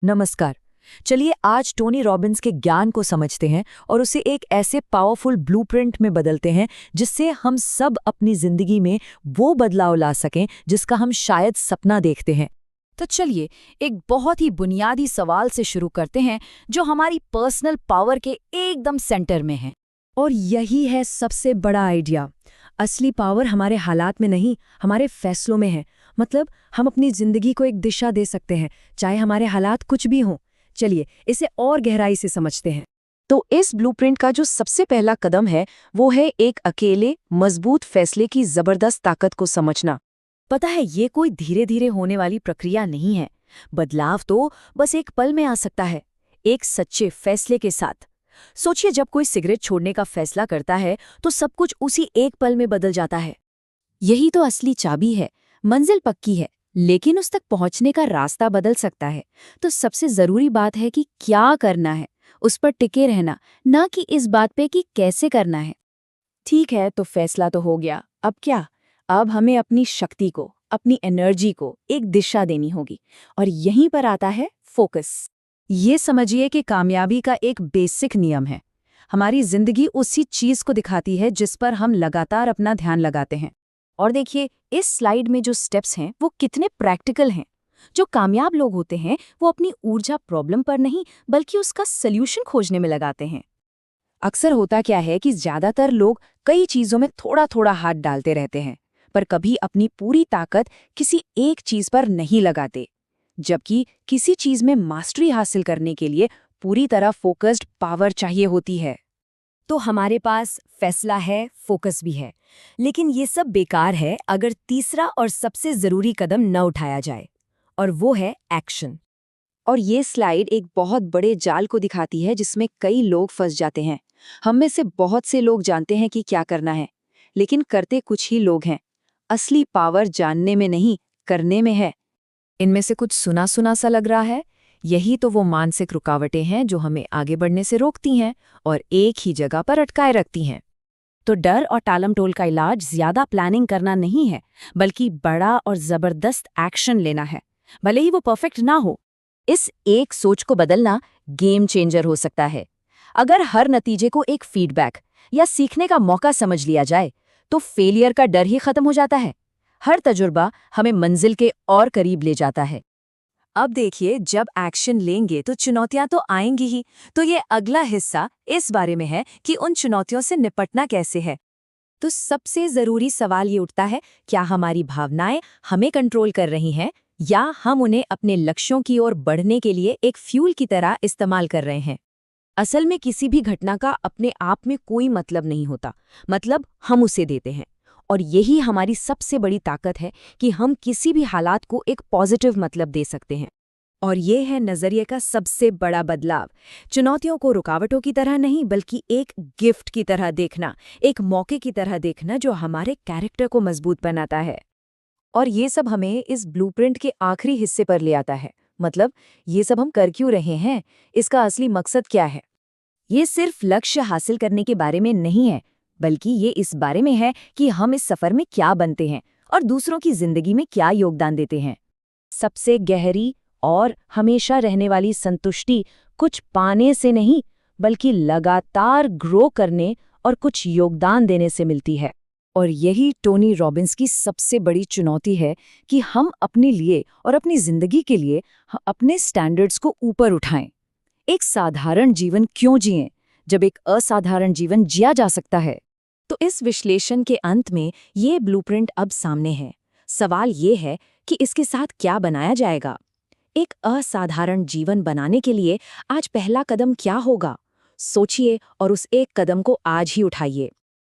नमस्कार। चलिए आज टोनी रॉबिन्स के ज्ञान को समझते हैं और उसे एक ऐसे पावरफुल ब्लूप्रिंट में बदलते हैं जिससे हम सब अपनी जिंदगी में वो बदलाव ला सकें जिसका हम शायद सपना देखते हैं। तो चलिए एक बहुत ही बुनियादी सवाल से शुरू करते हैं जो हमारी पर्सनल पावर के एकदम सेंटर में है। और यही है सबसे बड़ा आइडिया। असली पावर हमारे हालात में नहीं, हमारे फैसलों में है। मतलब हम अपनी जिंदगी को एक दिशा दे सकते हैं, चाहे हमारे हालात कुछ भी हों। चलिए इसे और गहराई से समझते हैं। तो इस ब्लूप्रिंट का जो सबसे पहला कदम है वो है एक अकेले मजबूत फैसले की जबरदस्त ताकत को समझना। पता है ये कोई धीरे धीरे होने वाली प्रक्रिया नहीं है। बदलाव तो बस एक पल में आ सकता है, एक सच्चे फैसले के साथ। सोचिए जब कोई सिगरेट छोड़ने का फैसला करता है तो सब कुछ उसी एक पल में बदल जाता है। यही तो असली चाबी है। मंजिल पक्की है लेकिन उस तक पहुंचने का रास्ता बदल सकता है। तो सबसे जरूरी बात है कि क्या करना है, उस पर टिके रहना, ना कि इस बात पे कि कैसे करना है। ठीक है, तो फैसला तो हो गया। अब क्या? अब हमें अपनी शक्ति को, अपनी एनर्जी को एक दिशा देनी होगी। और यहीं पर आता है फोकस। ये समझिए कि कामयाबी का एक बेसिक नियम है। हमारी जिंदगी उसी चीज को दिखाती है जिस पर हम लगातार अपना ध्यान लगाते हैं। और देखिए इस स्लाइड में जो स्टेप्स हैं वो कितने प्रैक्टिकल हैं। जो कामयाब लोग होते हैं वो अपनी ऊर्जा प्रॉब्लम पर नहीं बल्कि उसका सल्यूशन खोजने में लगाते हैं। अक्सर होता क्या है कि ज्यादातर लोग कई चीजों में थोड़ा थोड़ा हाथ डालते रहते हैं, पर कभी अपनी पूरी ताकत किसी एक चीज पर नहीं लगाते। जबकि किसी चीज में मास्टरी हासिल करने के लिए पूरी तरह फोकस्ड पावर चाहिए होती है। तो हमारे पास फैसला है, फोकस भी है, लेकिन ये सब बेकार है अगर तीसरा और सबसे जरूरी कदम न उठाया जाए, और वो है एक्शन। और ये स्लाइड एक बहुत बड़े जाल को दिखाती है जिसमें कई लोग फंस जाते हैं। हम में से बहुत से लोग जानते हैं कि क्या करना है, लेकिन करते कुछ ही लोग हैं। असली पावर जानने में नहीं, करने में है। इनमें से कुछ सुना सुना सा लग रहा है। यही तो वो मानसिक रुकावटें हैं जो हमें आगे बढ़ने से रोकती हैं और एक ही जगह पर अटकाए रखती हैं। तो डर और टालमटोल का इलाज ज्यादा प्लानिंग करना नहीं है, बल्कि बड़ा और जबरदस्त एक्शन लेना है, भले ही वो परफेक्ट ना हो। इस एक सोच को बदलना गेम चेंजर हो सकता है। अगर हर नतीजे को एक फीडबैक या सीखने का मौका समझ लिया जाए तो फेलियर का डर ही खत्म हो जाता है। हर तजुर्बा हमें मंजिल के और करीब ले जाता है। अब देखिए जब एक्शन लेंगे तो चुनौतियां तो आएंगी ही। तो ये अगला हिस्सा इस बारे में है कि उन चुनौतियों से निपटना कैसे है। तो सबसे जरूरी सवाल ये उठता है, क्या हमारी भावनाएं हमें कंट्रोल कर रही हैं या हम उन्हें अपने लक्ष्यों की ओर बढ़ने के लिए एक फ्यूल की तरह इस्तेमाल कर रहे हैं। असल में किसी भी घटना का अपने आप में कोई मतलब नहीं होता, मतलब हम उसे देते हैं। और यही हमारी सबसे बड़ी ताकत है कि हम किसी भी हालात को एक पॉजिटिव मतलब दे सकते हैं। और ये है नजरिए का सबसे बड़ा बदलाव। चुनौतियों को रुकावटों की तरह नहीं बल्कि एक गिफ्ट की तरह देखना, एक मौके की तरह देखना जो हमारे कैरेक्टर को मजबूत बनाता है। और ये सब हमें इस ब्लूप्रिंट के आखिरी हिस्से पर ले आता है। मतलब ये सब हम कर क्यों रहे हैं, इसका असली मकसद क्या है। ये सिर्फ लक्ष्य हासिल करने के बारे में नहीं है, बल्कि ये इस बारे में है कि हम इस सफर में क्या बनते हैं और दूसरों की जिंदगी में क्या योगदान देते हैं। सबसे गहरी और हमेशा रहने वाली संतुष्टि कुछ पाने से नहीं बल्कि लगातार ग्रो करने और कुछ योगदान देने से मिलती है। और यही टोनी रॉबिन्स की सबसे बड़ी चुनौती है कि हम अपने लिए और अपनी जिंदगी के लिए अपने स्टैंडर्ड्स को ऊपर उठाएं। एक साधारण जीवन क्यों जिएं जब एक असाधारण जीवन जिया जा सकता है। तो इस विश्लेषण के अंत में ये ब्लूप्रिंट अब सामने है। सवाल ये है कि इसके साथ क्या बनाया जाएगा। एक असाधारण जीवन बनाने के लिए आज पहला कदम क्या होगा? सोचिए और उस एक कदम को आज ही उठाइए।